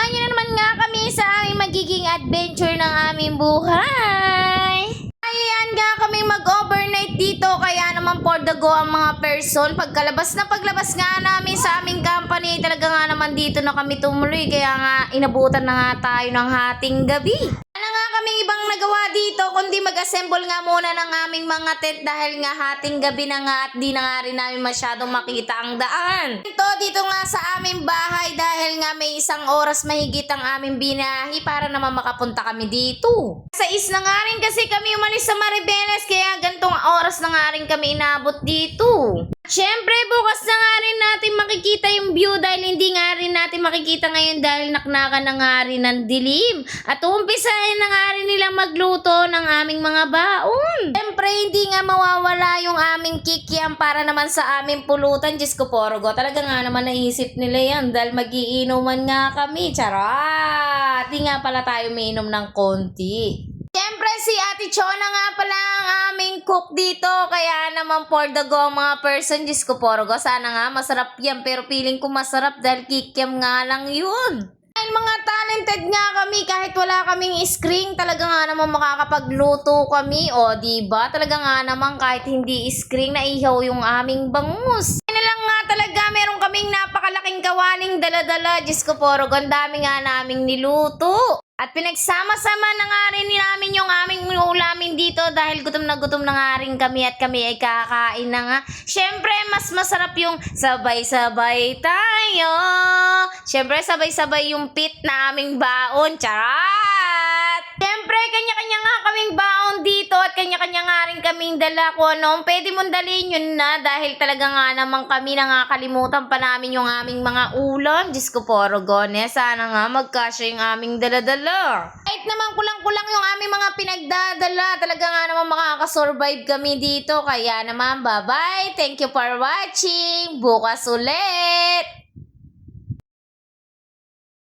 Samahan niyo na naman nga kami sa aming magiging adventure ng aming buhay. Ayan nga kami mag-overnight dito, kaya naman for the go ang mga person. Paglabas nga namin sa aming company, talaga nga naman dito na kami tumuloy. Kaya nga inabutan na nga tayo ng hating gabi. Wala nga kaming ibang nagawa dito kundi mag-assemble nga muna ng aming mga tent dahil nga hating gabi na nga at di na nga rin namin masyadong makita ang daan. Ito dito nga sa aming bahay dahil nga may isang oras mahigit ang aming binahi para naman makapunta kami dito. Sa na nga rin kasi kami umalis sa Maribeles kaya gantong oras na nga rin kami inabot dito. Siyempre, bukas na nga rin natin makikita yung view dahil hindi nga rin natin makikita ngayon dahil naknakan na nga rin ng dilim. At umpisahin na nga rin nilang magluto ng aming mga baon. Siyempre, hindi nga mawawala yung aming kikiam para naman sa aming pulutan. Diyos ko, Porogo, talaga nga naman naisip nila yan dahil magiinuman nga kami. Charot! Di nga pala tayo umiinom ng konti. Siyempre, si Ate Chona nga pala ang aming cook dito. Kaya naman for the go ang mga person. Diyos ko, Porogo, sana nga masarap yan. Pero feeling ko masarap dahil kikiam nga lang yun. Dahil mga talented nga kami, kahit wala kaming screen, talaga nga naman makakapagluto kami. O, diba? Talaga nga naman kahit hindi screen, naihaw yung aming bangus. Yan lang nga talaga, meron kaming napakalaking kawaning dala-dala. Diyos ko, Porogo, ang dami nga naming niluto. At pinagsama-sama na nga rin namin yung aming ulamin dito dahil gutom na nga rin kami at kami ay kakain na nga. Siyempre, mas masarap yung sabay-sabay tayo. Siyempre, sabay-sabay yung pit na aming baon. Charot! Siyempre, kanya-kanya nga kaming baon dito at kanya-kanya nga rin kaming dala ko. Ano, pwede mong dalhin yun na dahil talaga nga naman kami nakakalimutan pa namin yung aming mga ulam. Diyos ko, Porogon. Sana nga magkasya yung aming dala-dala. Kahit naman kulang-kulang yung aming mga pinagdadala, talaga nga naman makakasurvive kami dito. Kaya naman, bye-bye. Thank you for watching. Bukas ulit.